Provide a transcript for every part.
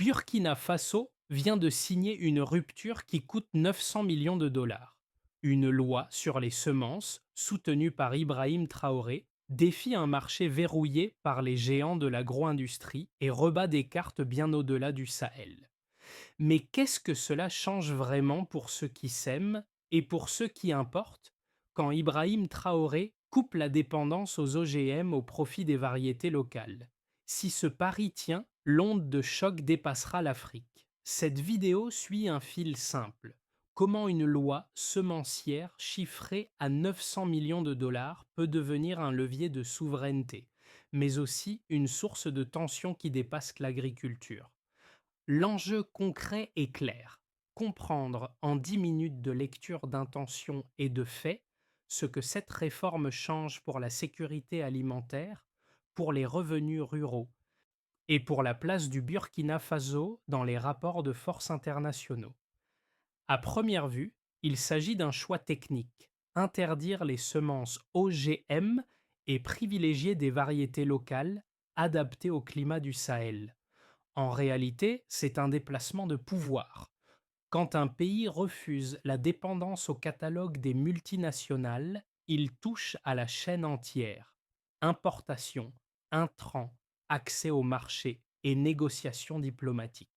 Burkina Faso vient de signer une rupture qui coûte 900 millions de dollars. Une loi sur les semences, soutenue par Ibrahim Traoré, défie un marché verrouillé par les géants de l'agro-industrie et rebat des cartes bien au-delà du Sahel. Mais qu'est-ce que cela change vraiment pour ceux qui sèment et pour ceux qui importent quand Ibrahim Traoré coupe la dépendance aux OGM au profit des variétés locales? Si ce pari tient, l'onde de choc dépassera l'Afrique. Cette vidéo suit un fil simple. Comment une loi semencière chiffrée à 900 millions de dollars peut devenir un levier de souveraineté, mais aussi une source de tension qui dépasse l'agriculture. L'enjeu concret est clair. Comprendre en 10 minutes de lecture d'intention et de fait ce que cette réforme change pour la sécurité alimentaire, pour les revenus ruraux et pour la place du Burkina Faso dans les rapports de force internationaux. À première vue, il s'agit d'un choix technique, interdire les semences OGM et privilégier des variétés locales adaptées au climat du Sahel. En réalité, c'est un déplacement de pouvoir. Quand un pays refuse la dépendance au catalogue des multinationales, il touche à la chaîne entière. Importation, intrants, accès au marché et négociations diplomatiques.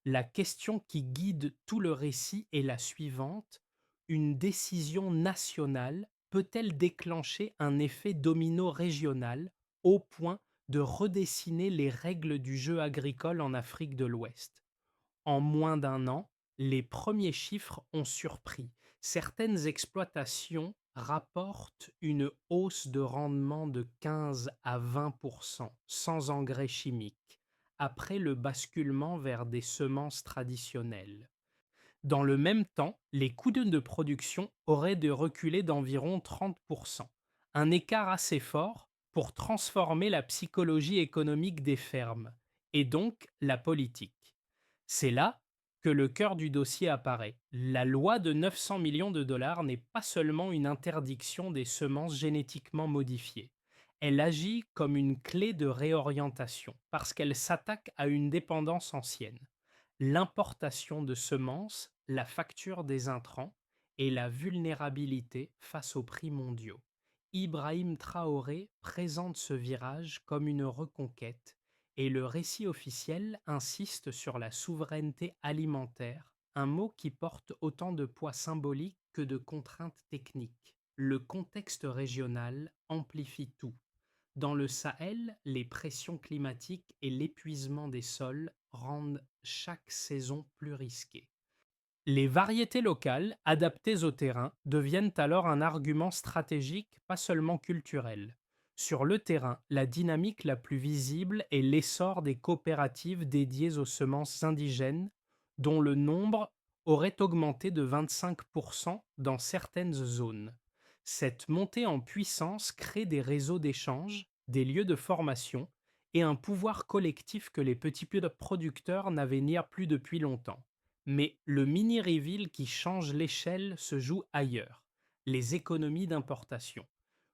La question qui guide tout le récit est la suivante: une décision nationale peut-elle déclencher un effet domino régional au point de redessiner les règles du jeu agricole en Afrique de l'Ouest? En moins d'un an, les premiers chiffres ont surpris. Certaines exploitations rapportent une hausse de rendement de 15 à 20 sans engrais chimiques, après le basculement vers des semences traditionnelles. Dans le même temps, les coûts de production auraient de reculer d'environ 30%, un écart assez fort pour transformer la psychologie économique des fermes, et donc la politique. C'est là que le cœur du dossier apparaît. La loi de 900 millions de dollars n'est pas seulement une interdiction des semences génétiquement modifiées. Elle agit comme une clé de réorientation parce qu'elle s'attaque à une dépendance ancienne: l'importation de semences, la facture des intrants et la vulnérabilité face aux prix mondiaux. Ibrahim Traoré présente ce virage comme une reconquête et le récit officiel insiste sur la souveraineté alimentaire, un mot qui porte autant de poids symbolique que de contraintes techniques. Le contexte régional amplifie tout. Dans le Sahel, les pressions climatiques et l'épuisement des sols rendent chaque saison plus risquée. Les variétés locales, adaptées au terrain, deviennent alors un argument stratégique, pas seulement culturel. Sur le terrain, la dynamique la plus visible est l'essor des coopératives dédiées aux semences indigènes, dont le nombre aurait augmenté de 25% dans certaines zones. Cette montée en puissance crée des réseaux d'échange, des lieux de formation et un pouvoir collectif que les petits producteurs n'avaient plus depuis longtemps. Mais le mini reveal qui change l'échelle se joue ailleurs: les économies d'importation.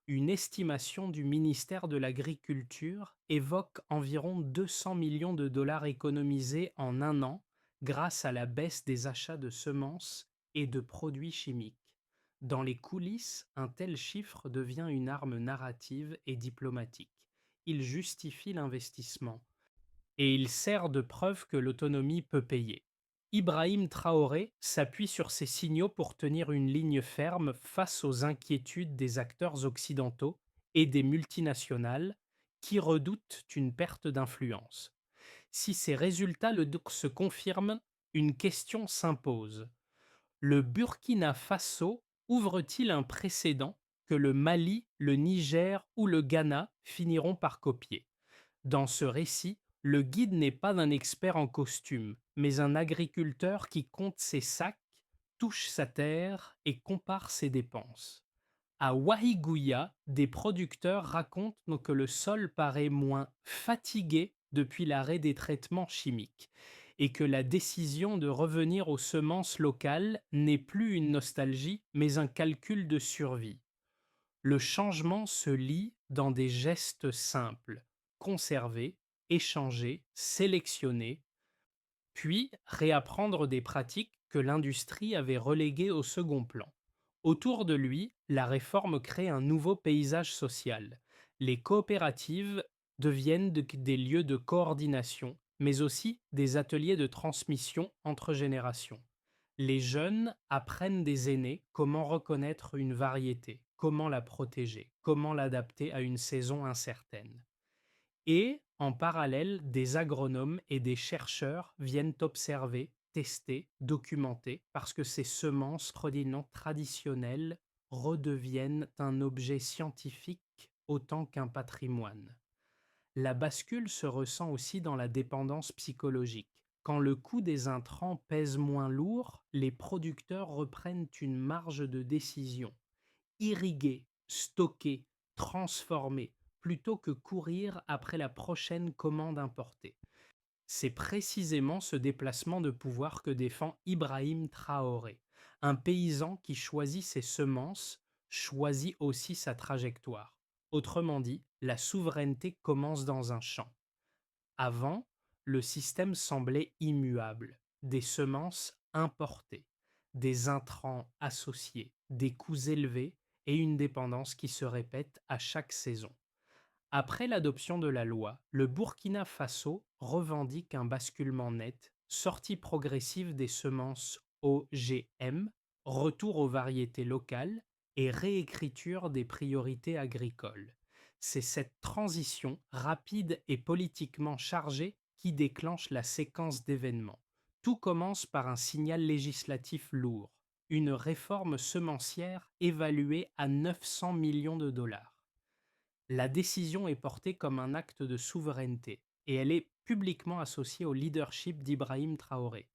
Une estimation du ministère de l'Agriculture évoque environ 200 millions de dollars économisés en un an grâce à la baisse des achats de semences et de produits chimiques. Dans les coulisses, un tel chiffre devient une arme narrative et diplomatique. Il justifie l'investissement et il sert de preuve que l'autonomie peut payer. Ibrahim Traoré s'appuie sur ces signaux pour tenir une ligne ferme face aux inquiétudes des acteurs occidentaux et des multinationales qui redoutent une perte d'influence. Si ces résultats se confirment, une question s'impose: le Burkina Faso ouvre-t-il un précédent que le Mali, le Niger ou le Ghana finiront par copier? Dans ce récit, le guide n'est pas un expert en costume, mais un agriculteur qui compte ses sacs, touche sa terre et compare ses dépenses. À Wahigouya, des producteurs racontent que le sol paraît moins fatigué depuis l'arrêt des traitements chimiques et que la décision de revenir aux semences locales n'est plus une nostalgie, mais un calcul de survie. Le changement se lit dans des gestes simples: conserver, échanger, sélectionner. puis réapprendre des pratiques que l'industrie avait reléguées au second plan. Autour de lui, la réforme crée un nouveau paysage social. Les coopératives deviennent des lieux de coordination, mais aussi des ateliers de transmission entre générations. Les jeunes apprennent des aînés comment reconnaître une variété, comment la protéger, comment l'adapter à une saison incertaine. Et, en parallèle, des agronomes et des chercheurs viennent observer, tester, documenter, parce que ces semences traditionnelles redeviennent un objet scientifique autant qu'un patrimoine. La bascule se ressent aussi dans la dépendance psychologique. Quand le coût des intrants pèse moins lourd, les producteurs reprennent une marge de décision. Irriguer, stocker, transformer, plutôt que courir après la prochaine commande importée. C'est précisément ce déplacement de pouvoir que défend Ibrahim Traoré. Un paysan qui choisit ses semences choisit aussi sa trajectoire. Autrement dit, la souveraineté commence dans un champ. Avant, le système semblait immuable, des semences importées, des intrants associés, des coûts élevés et une dépendance qui se répète à chaque saison. Après l'adoption de la loi, le Burkina Faso revendique un basculement net, sortie progressive des semences OGM, retour aux variétés locales et réécriture des priorités agricoles. C'est cette transition rapide et politiquement chargée qui déclenche la séquence d'événements. Tout commence par un signal législatif lourd, une réforme semencière évaluée à 900 millions de dollars. La décision est portée comme un acte de souveraineté et elle est publiquement associée au leadership d'Ibrahim Traoré.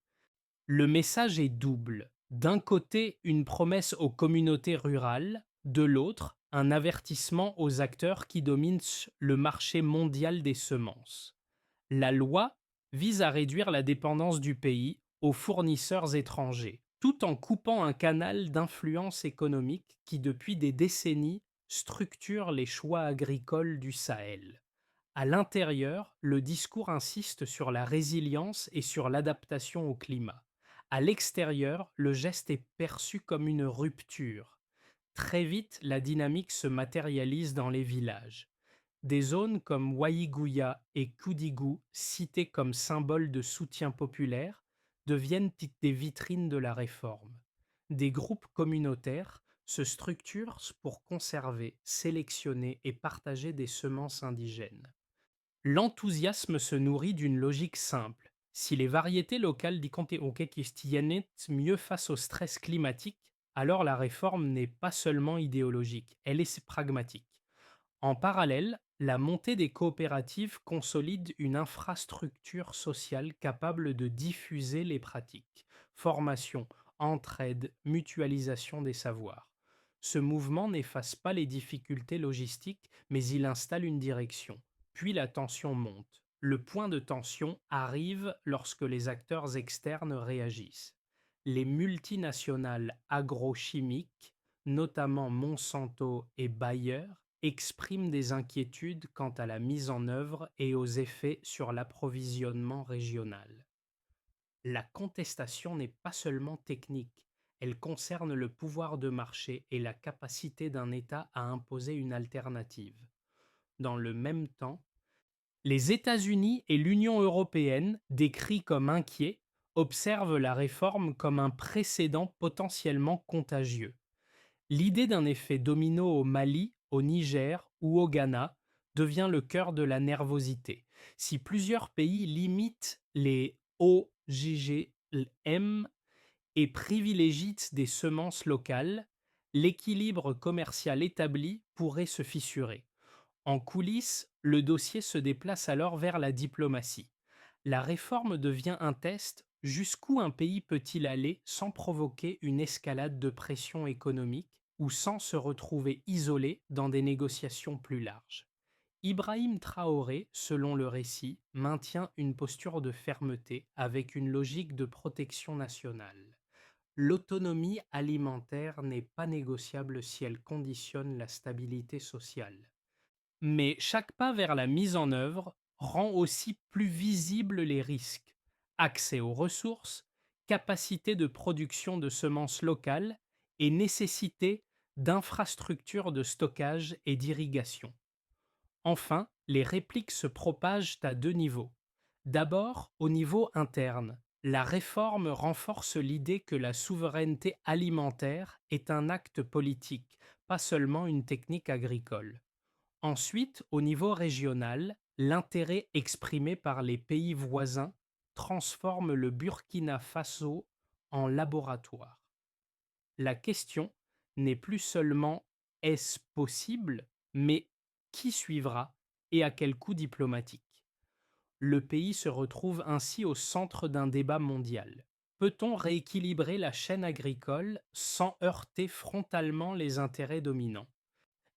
Le message est double. D'un côté, une promesse aux communautés rurales, de l'autre, un avertissement aux acteurs qui dominent le marché mondial des semences. La loi vise à réduire la dépendance du pays aux fournisseurs étrangers, tout en coupant un canal d'influence économique qui, depuis des décennies, structure les choix agricoles du Sahel. À l'intérieur, le discours insiste sur la résilience et sur l'adaptation au climat. À l'extérieur, le geste est perçu comme une rupture. Très vite, la dynamique se matérialise dans les villages. Des zones comme Waïgouya et Koudigou, citées comme symboles de soutien populaire, deviennent des vitrines de la réforme. Des groupes communautaires se structurent pour conserver, sélectionner et partager des semences indigènes. L'enthousiasme se nourrit d'une logique simple. Si les variétés locales tiennent mieux face au stress climatique, alors la réforme n'est pas seulement idéologique, elle est pragmatique. En parallèle, la montée des coopératives consolide une infrastructure sociale capable de diffuser les pratiques, formation, entraide, mutualisation des savoirs. Ce mouvement n'efface pas les difficultés logistiques, mais il installe une direction. Puis la tension monte. Le point de tension arrive lorsque les acteurs externes réagissent. Les multinationales agrochimiques, notamment Monsanto et Bayer, expriment des inquiétudes quant à la mise en œuvre et aux effets sur l'approvisionnement régional. La contestation n'est pas seulement technique, elle concerne le pouvoir de marché et la capacité d'un État à imposer une alternative. Dans le même temps, les États-Unis et l'Union européenne, décrits comme inquiets, observent la réforme comme un précédent potentiellement contagieux. L'idée d'un effet domino au Mali, au Niger ou au Ghana devient le cœur de la nervosité. Si plusieurs pays limitent les OGM et privilégient des semences locales, l'équilibre commercial établi pourrait se fissurer. En coulisses, le dossier se déplace alors vers la diplomatie. La réforme devient un test. Jusqu'où un pays peut-il aller sans provoquer une escalade de pression économique ou sans se retrouver isolé dans des négociations plus larges? Ibrahim Traoré, selon le récit, maintient une posture de fermeté avec une logique de protection nationale. L'autonomie alimentaire n'est pas négociable si elle conditionne la stabilité sociale. Mais chaque pas vers la mise en œuvre rend aussi plus visibles les risques. accès aux ressources, capacité de production de semences locales et nécessité d'infrastructures de stockage et d'irrigation. Enfin, les répliques se propagent à deux niveaux. D'abord, au niveau interne, la réforme renforce l'idée que la souveraineté alimentaire est un acte politique, pas seulement une technique agricole. Ensuite, au niveau régional, l'intérêt exprimé par les pays voisins transforme le Burkina Faso en laboratoire. La question n'est plus seulement est-ce possible, mais qui suivra et à quel coût diplomatique. Le pays se retrouve ainsi au centre d'un débat mondial. Peut-on rééquilibrer la chaîne agricole sans heurter frontalement les intérêts dominants?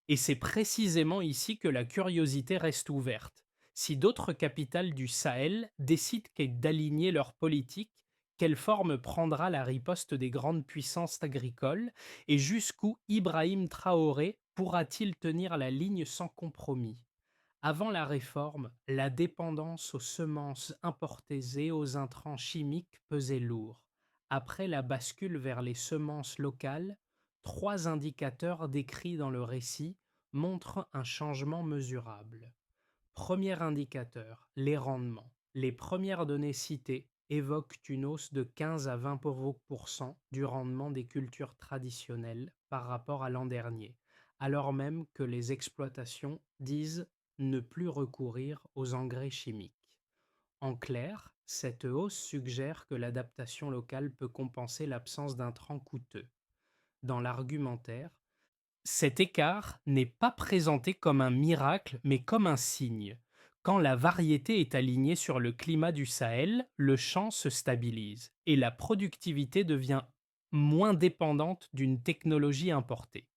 Et c'est précisément ici que la curiosité reste ouverte. Si d'autres capitales du Sahel décident d'aligner leur politique, quelle forme prendra la riposte des grandes puissances agricoles et jusqu'où Ibrahim Traoré pourra-t-il tenir la ligne sans compromis? Avant la réforme, la dépendance aux semences importées et aux intrants chimiques pesait lourd. Après la bascule vers les semences locales, trois indicateurs décrits dans le récit montrent un changement mesurable. Premier indicateur, les rendements. Les premières données citées évoquent une hausse de 15 à 20% du rendement des cultures traditionnelles par rapport à l'an dernier, alors même que les exploitations disent ne plus recourir aux engrais chimiques. En clair, cette hausse suggère que l'adaptation locale peut compenser l'absence d'intrants coûteux. Dans l'argumentaire, cet écart n'est pas présenté comme un miracle, mais comme un signe. Quand la variété est alignée sur le climat du Sahel, le champ se stabilise et la productivité devient moins dépendante d'une technologie importée.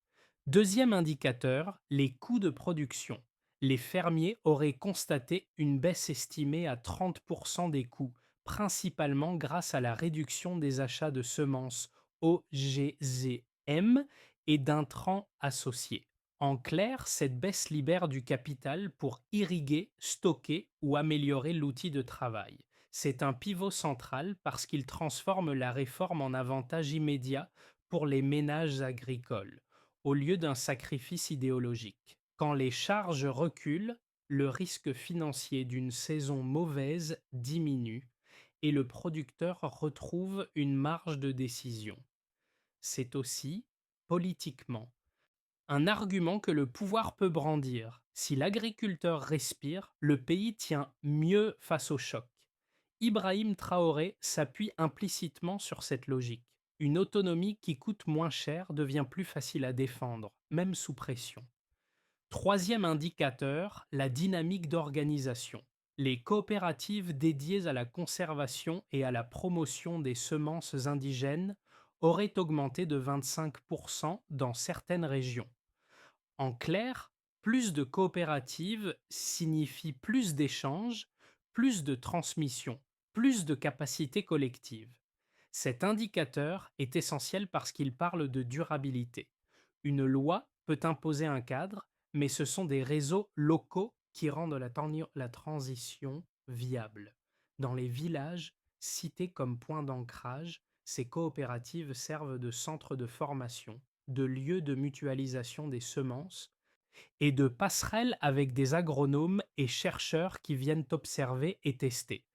Deuxième indicateur, les coûts de production. Les fermiers auraient constaté une baisse estimée à 30% des coûts, principalement grâce à la réduction des achats de semences OGZM et d'intrants associés. En clair, cette baisse libère du capital pour irriguer, stocker ou améliorer l'outil de travail. C'est un pivot central parce qu'il transforme la réforme en avantage immédiat pour les ménages agricoles au lieu d'un sacrifice idéologique. Quand les charges reculent, le risque financier d'une saison mauvaise diminue et le producteur retrouve une marge de décision. C'est aussi, politiquement, un argument que le pouvoir peut brandir. Si l'agriculteur respire, le pays tient mieux face au choc. Ibrahim Traoré s'appuie implicitement sur cette logique. Une autonomie qui coûte moins cher devient plus facile à défendre, même sous pression. Troisième indicateur, la dynamique d'organisation. Les coopératives dédiées à la conservation et à la promotion des semences indigènes auraient augmenté de 25% dans certaines régions. En clair, plus de coopératives signifie plus d'échanges, plus de transmission, plus de capacité collective. Cet indicateur est essentiel parce qu'il parle de durabilité. Une loi peut imposer un cadre, mais ce sont des réseaux locaux qui rendent la transition viable. Dans les villages cités comme points d'ancrage, ces coopératives servent de centres de formation, de lieux de mutualisation des semences et de passerelles avec des agronomes et chercheurs qui viennent observer et tester.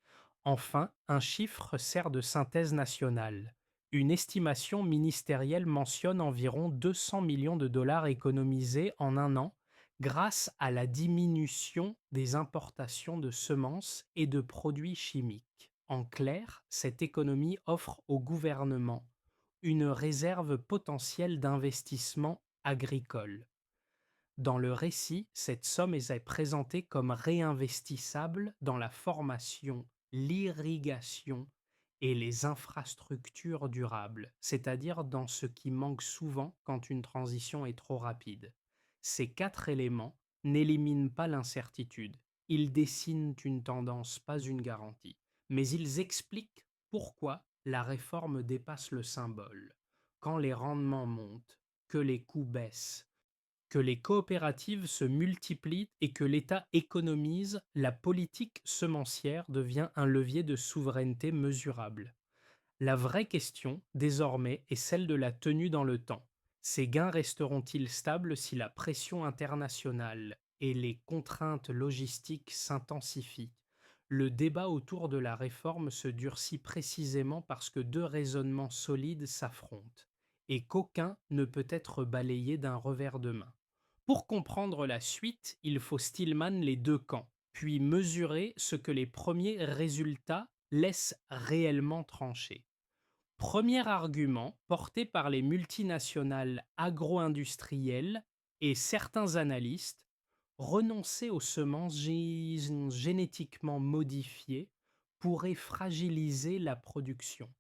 Enfin, un chiffre sert de synthèse nationale. Une estimation ministérielle mentionne environ 200 millions de dollars économisés en un an grâce à la diminution des importations de semences et de produits chimiques. En clair, cette économie offre au gouvernement une réserve potentielle d'investissement agricole. Dans le récit, cette somme est présentée comme réinvestissable dans la formation, l'irrigation et les infrastructures durables, c'est-à-dire dans ce qui manque souvent quand une transition est trop rapide. Ces quatre éléments n'éliminent pas l'incertitude, ils dessinent une tendance, pas une garantie, mais ils expliquent pourquoi la réforme dépasse le symbole. Quand les rendements montent, que les coûts baissent, Que les coopératives se multiplient et que l'État économise, la politique semencière devient un levier de souveraineté mesurable. La vraie question, désormais, est celle de la tenue dans le temps. Ces gains resteront-ils stables si la pression internationale et les contraintes logistiques s'intensifient? Le débat autour de la réforme se durcit précisément parce que deux raisonnements solides s'affrontent, et qu'aucun ne peut être balayé d'un revers de main. Pour comprendre la suite, il faut Stillman les deux camps, puis mesurer ce que les premiers résultats laissent réellement trancher. Premier argument porté par les multinationales agro-industrielles et certains analystes, renoncer aux semences génétiquement modifiées pourrait fragiliser la production.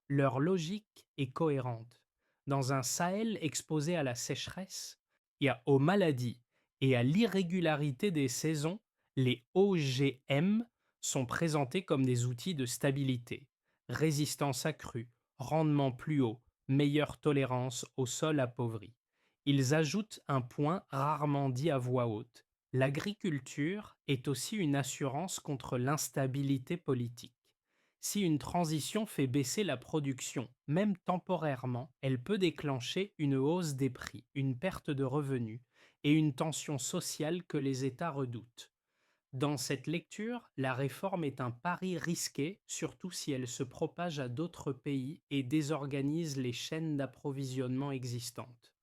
Leur logique est cohérente. Dans un Sahel exposé à la sécheresse, aux maladies et à l'irrégularité des saisons, les OGM sont présentés comme des outils de stabilité, résistance accrue, rendement plus haut, meilleure tolérance au sol appauvri. Ils ajoutent un point rarement dit à voix haute. L'agriculture est aussi une assurance contre l'instabilité politique. Si une transition fait baisser la production, même temporairement, elle peut déclencher une hausse des prix, une perte de revenus et une tension sociale que les États redoutent. Dans cette lecture, la réforme est un pari risqué, surtout si elle se propage à d'autres pays et désorganise les chaînes d'approvisionnement existantes.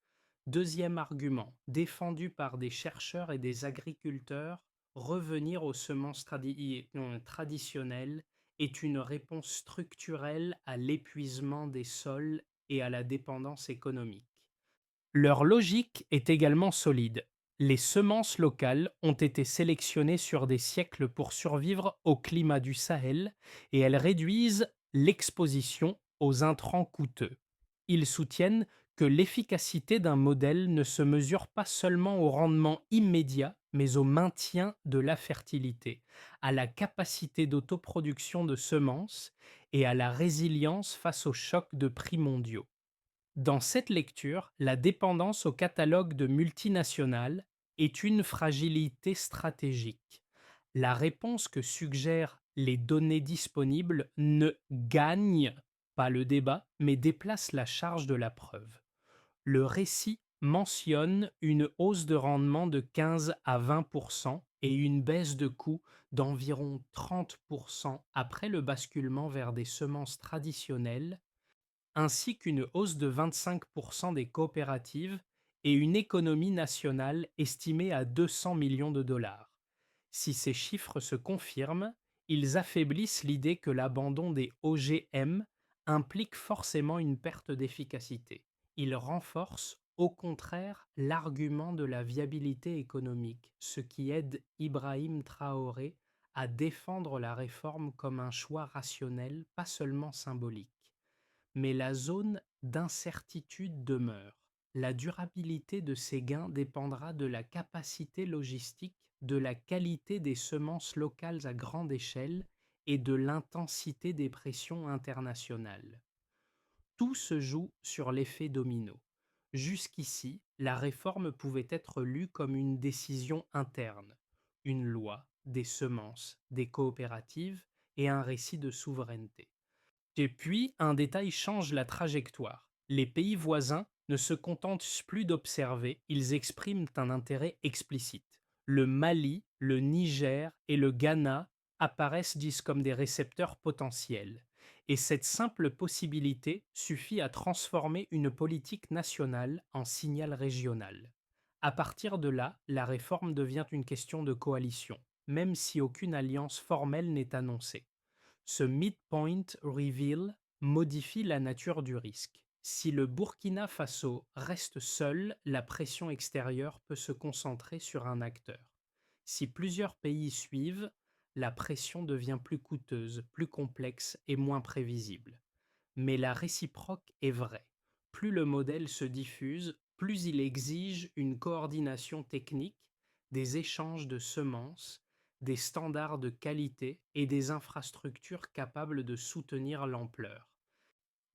Deuxième argument, défendu par des chercheurs et des agriculteurs, revenir aux semences traditionnelles est une réponse structurelle à l'épuisement des sols et à la dépendance économique. Leur logique est également solide. Les semences locales ont été sélectionnées sur des siècles pour survivre au climat du Sahel et elles réduisent l'exposition aux intrants coûteux. Ils soutiennent que l'efficacité d'un modèle ne se mesure pas seulement au rendement immédiat, mais au maintien de la fertilité, à la capacité d'autoproduction de semences et à la résilience face aux chocs de prix mondiaux. Dans cette lecture, la dépendance au catalogue de multinationales est une fragilité stratégique. La réponse que suggèrent les données disponibles ne gagne pas le débat, mais déplace la charge de la preuve. Le récit mentionne une hausse de rendement de 15 à 20% et une baisse de coût d'environ 30% après le basculement vers des semences traditionnelles, ainsi qu'une hausse de 25% des coopératives et une économie nationale estimée à 200 millions de dollars. Si ces chiffres se confirment, ils affaiblissent l'idée que l'abandon des OGM implique forcément une perte d'efficacité. Ils renforcent au contraire l'argument de la viabilité économique, ce qui aide Ibrahim Traoré à défendre la réforme comme un choix rationnel, pas seulement symbolique. Mais la zone d'incertitude demeure. La durabilité de ces gains dépendra de la capacité logistique, de la qualité des semences locales à grande échelle et de l'intensité des pressions internationales. Tout se joue sur l'effet domino. Jusqu'ici, la réforme pouvait être lue comme une décision interne, une loi, des semences, des coopératives et un récit de souveraineté. Et puis, un détail change la trajectoire. Les pays voisins ne se contentent plus d'observer, ils expriment un intérêt explicite. Le Mali, le Niger et le Ghana apparaissent disent comme des récepteurs potentiels. Et cette simple possibilité suffit à transformer une politique nationale en signal régional. À partir de là, la réforme devient une question de coalition, même si aucune alliance formelle n'est annoncée. Ce midpoint reveal modifie la nature du risque. Si le Burkina Faso reste seul, la pression extérieure peut se concentrer sur un acteur. Si plusieurs pays suivent, la pression devient plus coûteuse, plus complexe et moins prévisible. Mais la réciproque est vraie. Plus le modèle se diffuse, plus il exige une coordination technique, des échanges de semences, des standards de qualité et des infrastructures capables de soutenir l'ampleur.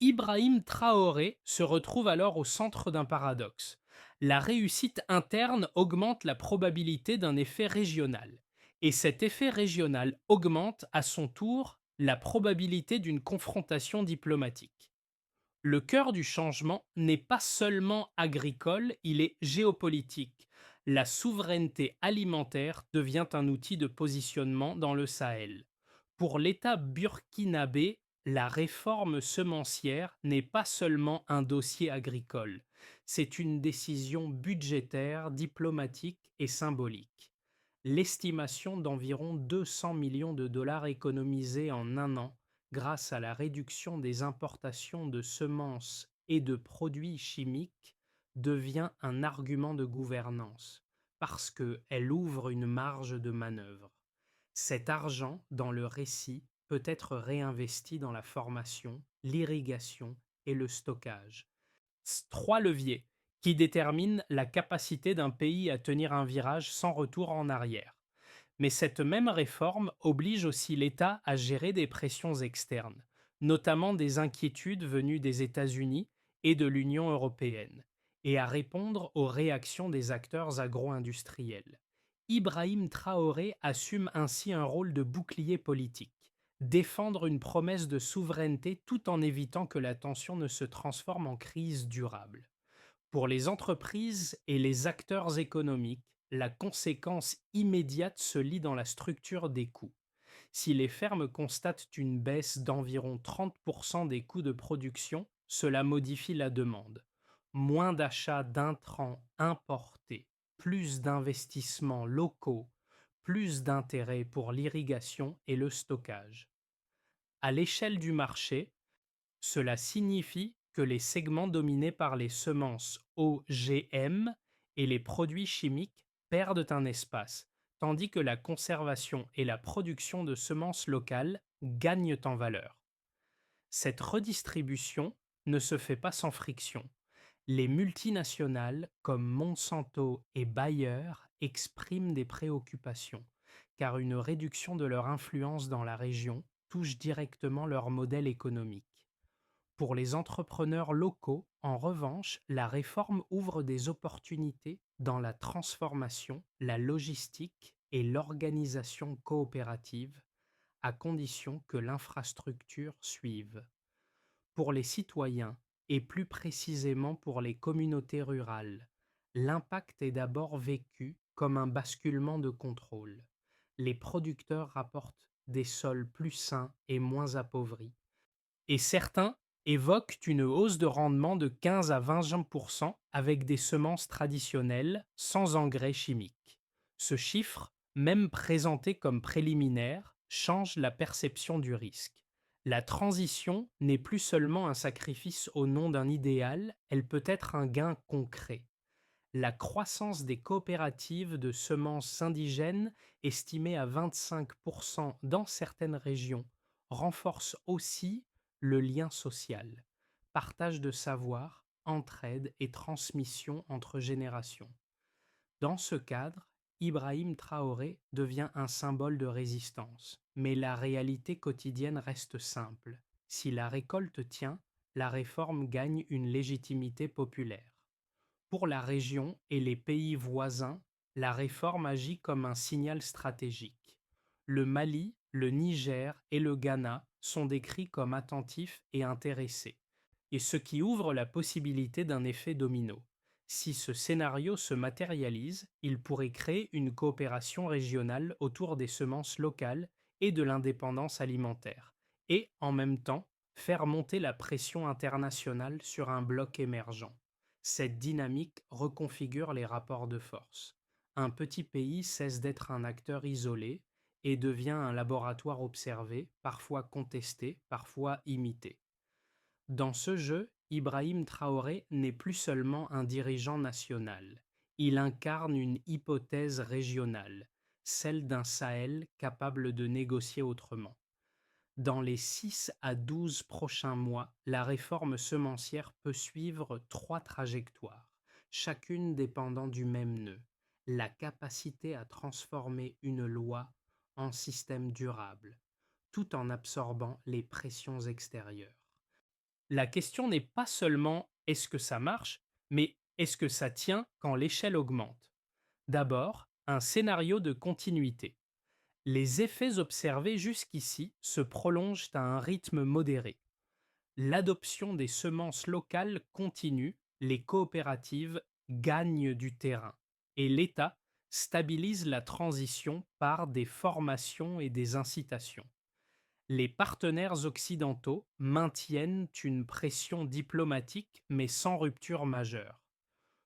Ibrahim Traoré se retrouve alors au centre d'un paradoxe. La réussite interne augmente la probabilité d'un effet régional. Et cet effet régional augmente à son tour la probabilité d'une confrontation diplomatique. Le cœur du changement n'est pas seulement agricole, il est géopolitique. La souveraineté alimentaire devient un outil de positionnement dans le Sahel. Pour l'État burkinabé, la réforme semencière n'est pas seulement un dossier agricole, c'est une décision budgétaire, diplomatique et symbolique. L'estimation d'environ 200 millions de dollars économisés en un an grâce à la réduction des importations de semences et de produits chimiques devient un argument de gouvernance parce qu'elle ouvre une marge de manœuvre. Cet argent, dans le récit, peut être réinvesti dans la formation, l'irrigation et le stockage. Trois leviers qui déterminent la capacité d'un pays à tenir un virage sans retour en arrière. Mais cette même réforme oblige aussi l'État à gérer des pressions externes, notamment des inquiétudes venues des États-Unis et de l'Union européenne, et à répondre aux réactions des acteurs agro-industriels. Ibrahim Traoré assume ainsi un rôle de bouclier politique, défendre une promesse de souveraineté tout en évitant que la tension ne se transforme en crise durable. Pour les entreprises et les acteurs économiques, la conséquence immédiate se lit dans la structure des coûts. Si les fermes constatent une baisse d'environ 30% des coûts de production, cela modifie la demande. Moins d'achats d'intrants importés, plus d'investissements locaux, plus d'intérêt pour l'irrigation et le stockage. À l'échelle du marché, cela signifie que les segments dominés par les semences OGM et les produits chimiques perdent un espace, tandis que la conservation et la production de semences locales gagnent en valeur. Cette redistribution ne se fait pas sans friction. Les multinationales comme Monsanto et Bayer expriment des préoccupations, car une réduction de leur influence dans la région touche directement leur modèle économique. Pour les entrepreneurs locaux, en revanche, la réforme ouvre des opportunités dans la transformation, la logistique et l'organisation coopérative, à condition que l'infrastructure suive. Pour les citoyens, et plus précisément pour les communautés rurales, l'impact est d'abord vécu comme un basculement de contrôle. Les producteurs rapportent des sols plus sains et moins appauvris, et certains évoquent une hausse de rendement de 15 à 20% avec des semences traditionnelles sans engrais chimiques. Ce chiffre, même présenté comme préliminaire, change la perception du risque. La transition n'est plus seulement un sacrifice au nom d'un idéal, elle peut être un gain concret. La croissance des coopératives de semences indigènes, estimée à 25% dans certaines régions, renforce aussi le lien social, partage de savoir, entraide et transmission entre générations. Dans ce cadre, Ibrahim Traoré devient un symbole de résistance, mais la réalité quotidienne reste simple. Si la récolte tient, la réforme gagne une légitimité populaire. Pour la région et les pays voisins, la réforme agit comme un signal stratégique. Le Mali, le Niger et le Ghana sont décrits comme attentifs et intéressés, et ce qui ouvre la possibilité d'un effet domino. Si ce scénario se matérialise, il pourrait créer une coopération régionale autour des semences locales et de l'indépendance alimentaire, et en même temps faire monter la pression internationale sur un bloc émergent. Cette dynamique reconfigure les rapports de force. Un petit pays cesse d'être un acteur isolé et devient un laboratoire observé, parfois contesté, parfois imité. Dans ce jeu, Ibrahim Traoré n'est plus seulement un dirigeant national. Il incarne une hypothèse régionale, celle d'un Sahel capable de négocier autrement. Dans les 6 à 12 prochains mois, la réforme semencière peut suivre trois trajectoires, chacune dépendant du même nœud, la capacité à transformer une loi en système durable, tout en absorbant les pressions extérieures. La question n'est pas seulement est-ce que ça marche, mais Est-ce que ça tient quand l'échelle augmente? D'abord, un scénario de continuité. Les effets observés jusqu'ici se prolongent à un rythme modéré. L'adoption des semences locales continue, les coopératives gagnent du terrain et l'État stabilise la transition par des formations et des incitations. Les partenaires occidentaux maintiennent une pression diplomatique mais sans rupture majeure.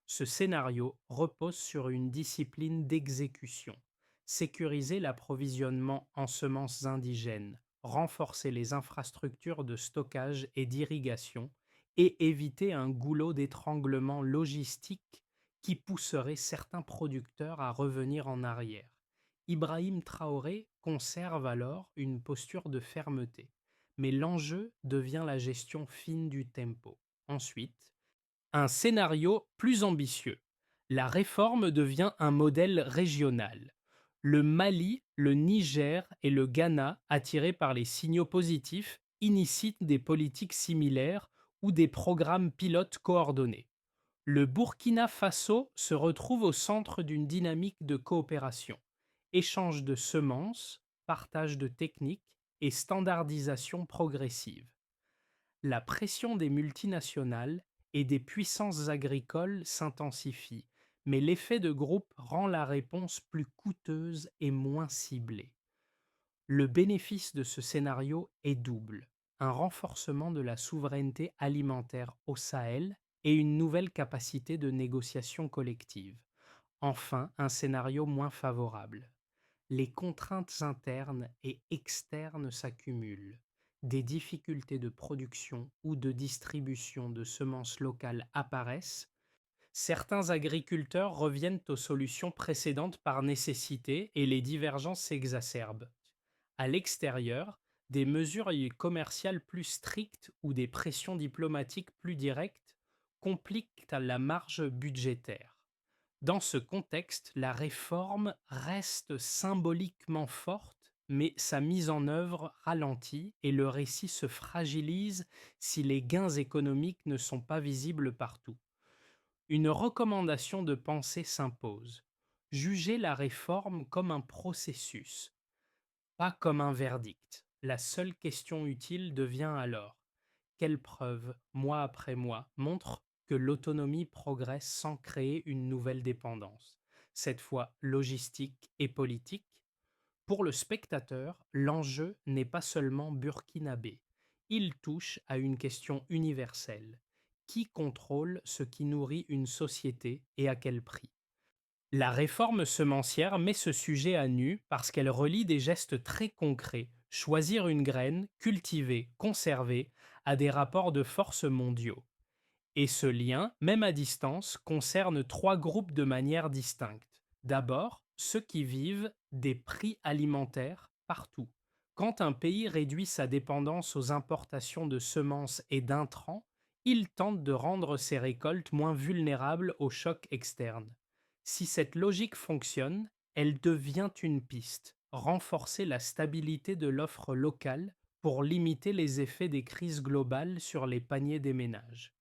Ce scénario repose sur une discipline d'exécution. Sécuriser l'approvisionnement en semences indigènes, renforcer les infrastructures de stockage et d'irrigation et éviter un goulot d'étranglement logistique qui pousserait certains producteurs à revenir en arrière. Ibrahim Traoré conserve alors une posture de fermeté, mais l'enjeu devient la gestion fine du tempo. Ensuite, un scénario plus ambitieux. La réforme devient un modèle régional. Le Mali, le Niger et le Ghana, attirés par les signaux positifs, initient des politiques similaires ou des programmes pilotes coordonnés. Le Burkina Faso se retrouve au centre d'une dynamique de coopération. Échange de semences, partage de techniques et standardisation progressive. La pression des multinationales et des puissances agricoles s'intensifie, mais l'effet de groupe rend la réponse plus coûteuse et moins ciblée. Le bénéfice de ce scénario est double: un renforcement de la souveraineté alimentaire au Sahel et une nouvelle capacité de négociation collective. Enfin, un scénario moins favorable: les contraintes internes et externes s'accumulent. Des difficultés de production ou de distribution de semences locales apparaissent. Certains agriculteurs reviennent aux solutions précédentes par nécessité et les divergences s'exacerbent. À l'extérieur, des mesures commerciales plus strictes ou des pressions diplomatiques plus directes compliquent la marge budgétaire. Dans ce contexte, la réforme reste symboliquement forte, mais sa mise en œuvre ralentit et le récit se fragilise si les gains économiques ne sont pas visibles partout. Une recommandation de pensée s'impose: juger la réforme comme un processus, pas comme un verdict. La seule question utile devient alors: quelles preuves, mois après mois, montrent que l'autonomie progresse sans créer une nouvelle dépendance, cette fois logistique et politique? Pour le spectateur, l'enjeu n'est pas seulement burkinabé. Il touche à une question universelle: qui contrôle ce qui nourrit une société et à quel prix? La réforme semencière met ce sujet à nu parce qu'elle relie des gestes très concrets: choisir une graine, cultiver, conserver, à des rapports de force mondiaux. Et ce lien, même à distance, concerne trois groupes de manière distincte. D'abord, ceux qui vivent des prix alimentaires partout. Quand un pays réduit sa dépendance aux importations de semences et d'intrants, il tente de rendre ses récoltes moins vulnérables aux chocs externes. Si cette logique fonctionne, elle devient une piste: renforcer la stabilité de l'offre locale pour limiter les effets des crises globales sur les paniers des ménages.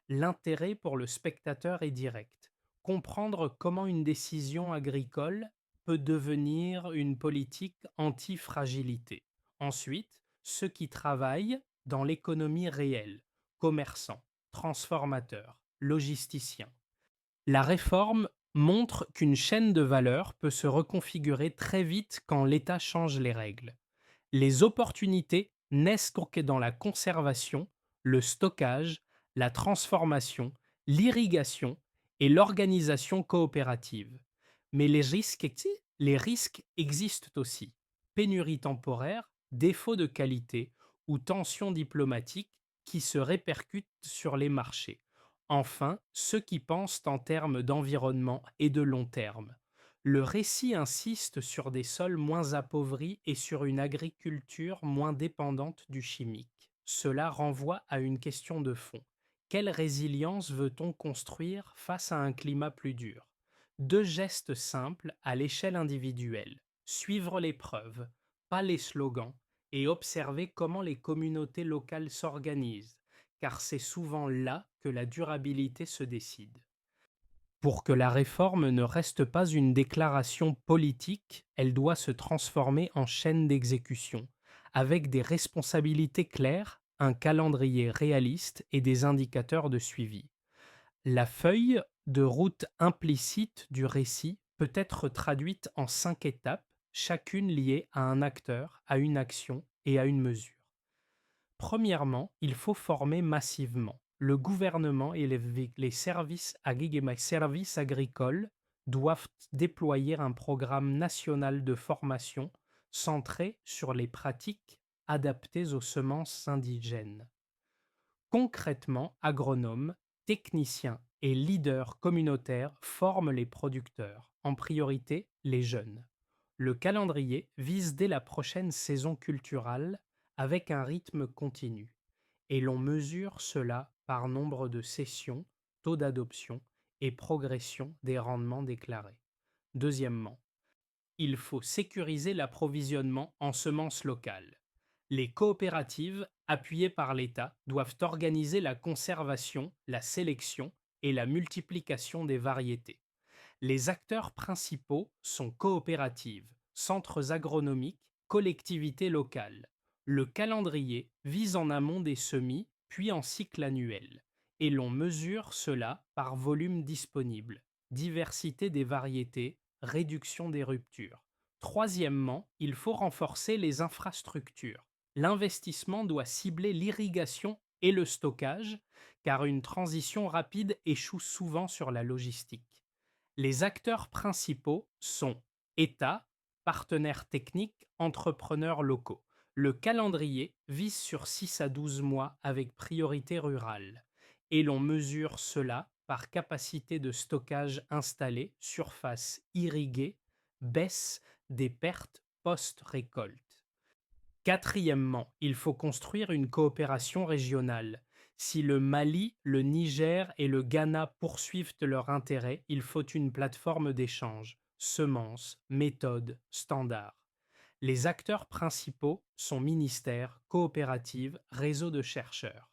L'intérêt pour le spectateur est direct: comprendre comment une décision agricole peut devenir une politique anti-fragilité. Ensuite, ceux qui travaillent dans l'économie réelle: commerçants, transformateurs, logisticiens. La réforme montre qu'une chaîne de valeur peut se reconfigurer très vite quand l'État change les règles. Les opportunités naissent que dans la conservation, le stockage, la transformation, l'irrigation et l'organisation coopérative. Mais les risques existent aussi: pénurie temporaire, défaut de qualité ou tensions diplomatiques qui se répercutent sur les marchés. Enfin, ceux qui pensent en termes d'environnement et de long terme. Le récit insiste sur des sols moins appauvris et sur une agriculture moins dépendante du chimique. Cela renvoie à une question de fond: quelle résilience veut-on construire face à un climat plus dur? Deux gestes simples à l'échelle individuelle: suivre les preuves, pas les slogans, et observer comment les communautés locales s'organisent, car c'est souvent là que la durabilité se décide. Pour que la réforme ne reste pas une déclaration politique, elle doit se transformer en chaîne d'exécution, avec des responsabilités claires, un calendrier réaliste et des indicateurs de suivi. La feuille de route implicite du récit peut être traduite en 5 étapes, chacune liée à un acteur, à une action et à une mesure. Premièrement, il faut former massivement. Le gouvernement et les services agricoles doivent déployer un programme national de formation centré sur les pratiques adaptées aux semences indigènes. Concrètement, agronomes, techniciens et leaders communautaires forment les producteurs, en priorité les jeunes. Le calendrier vise dès la prochaine saison culturale avec un rythme continu, et l'on mesure cela par nombre de sessions, taux d'adoption et progression des rendements déclarés. Deuxièmement, il faut sécuriser l'approvisionnement en semences locales. Les coopératives, appuyées par l'État, doivent organiser la conservation, la sélection et la multiplication des variétés. Les acteurs principaux sont coopératives, centres agronomiques, collectivités locales. Le calendrier vise en amont des semis, puis en cycle annuel, et l'on mesure cela par volume disponible, diversité des variétés, réduction des ruptures. Troisièmement, il faut renforcer les infrastructures. L'investissement doit cibler l'irrigation et le stockage, car une transition rapide échoue souvent sur la logistique. Les acteurs principaux sont État, partenaires techniques, entrepreneurs locaux. Le calendrier vise sur 6 à 12 mois avec priorité rurale, et l'on mesure cela par capacité de stockage installée, surface irriguée, baisse des pertes post-récolte. Quatrièmement, il faut construire une coopération régionale. Si le Mali, le Niger et le Ghana poursuivent leur intérêt, il faut une plateforme d'échange, semences, méthodes, standards. Les acteurs principaux sont ministères, coopératives, réseaux de chercheurs.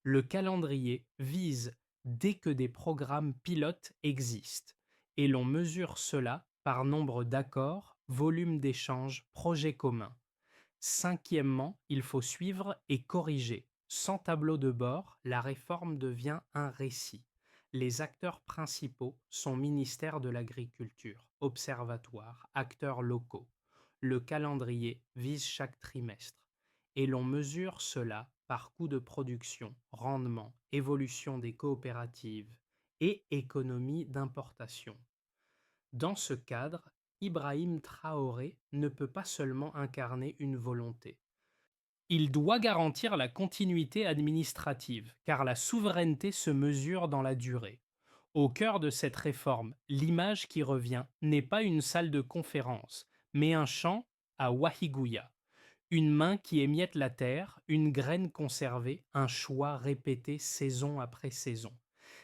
Le calendrier vise dès que des programmes pilotes existent, et l'on mesure cela par nombre d'accords, volume d'échanges, projets communs. Cinquièmement, il faut suivre et corriger. Sans tableau de bord, la réforme devient un récit. Les acteurs principaux sont ministère de l'Agriculture, observatoires, acteurs locaux. Le calendrier vise chaque trimestre et l'on mesure cela par coût de production, rendement, évolution des coopératives et économie d'importation. Dans ce cadre, Ibrahim Traoré ne peut pas seulement incarner une volonté. Il doit garantir la continuité administrative, car la souveraineté se mesure dans la durée. Au cœur de cette réforme, l'image qui revient n'est pas une salle de conférence, mais un champ à Wahigouya. Une main qui émiette la terre, une graine conservée, un choix répété saison après saison.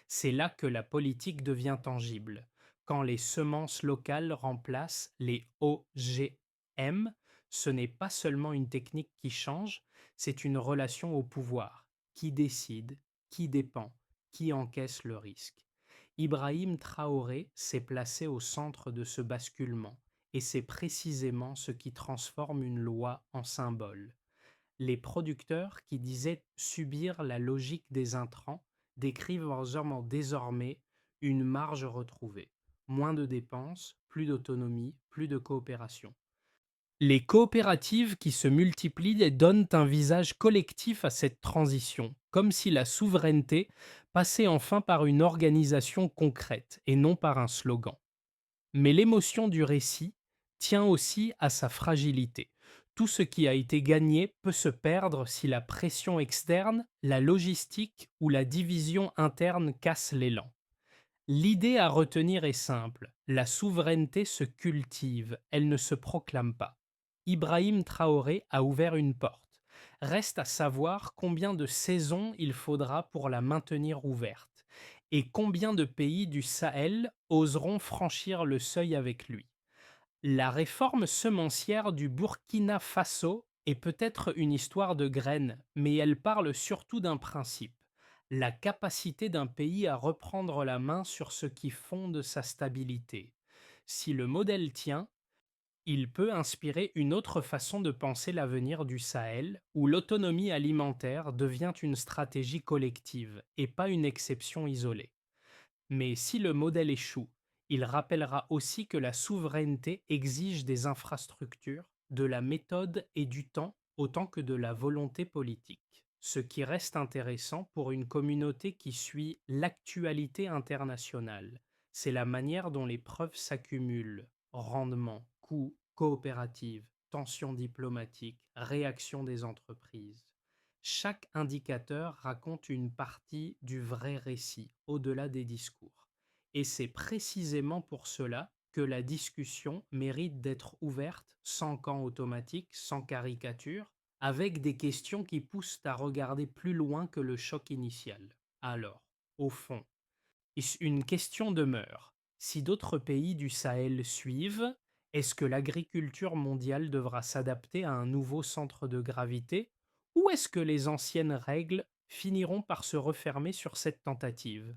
C'est là que la politique devient tangible, quand les semences locales remplacent les OGM. Ce n'est pas seulement une technique qui change, c'est une relation au pouvoir. Qui décide, qui dépend, qui encaisse le risque. Ibrahim Traoré s'est placé au centre de ce basculement, et c'est précisément ce qui transforme une loi en symbole. Les producteurs qui disaient subir la logique des intrants décrivent désormais une marge retrouvée. Moins de dépenses, plus d'autonomie, plus de coopération. Les coopératives qui se multiplient donnent un visage collectif à cette transition, comme si la souveraineté passait enfin par une organisation concrète et non par un slogan. Mais l'émotion du récit tient aussi à sa fragilité. Tout ce qui a été gagné peut se perdre si la pression externe, la logistique ou la division interne cassent l'élan. L'idée à retenir est simple, la souveraineté se cultive, elle ne se proclame pas. Ibrahim Traoré a ouvert une porte. Reste à savoir combien de saisons il faudra pour la maintenir ouverte et combien de pays du Sahel oseront franchir le seuil avec lui. La réforme semencière du Burkina Faso est peut-être une histoire de graines, mais elle parle surtout d'un principe. La capacité d'un pays à reprendre la main sur ce qui fonde sa stabilité. Si le modèle tient, il peut inspirer une autre façon de penser l'avenir du Sahel, où l'autonomie alimentaire devient une stratégie collective et pas une exception isolée. Mais si le modèle échoue, il rappellera aussi que la souveraineté exige des infrastructures, de la méthode et du temps autant que de la volonté politique. Ce qui reste intéressant pour une communauté qui suit l'actualité internationale, c'est la manière dont les preuves s'accumulent: rendement, coûts, coopérative, tensions diplomatiques, réaction des entreprises. Chaque indicateur raconte une partie du vrai récit, au-delà des discours. Et c'est précisément pour cela que la discussion mérite d'être ouverte, sans camp automatique, sans caricature, avec des questions qui poussent à regarder plus loin que le choc initial. Alors, au fond, une question demeure. Si d'autres pays du Sahel suivent, est-ce que l'agriculture mondiale devra s'adapter à un nouveau centre de gravité, ou est-ce que les anciennes règles finiront par se refermer sur cette tentative?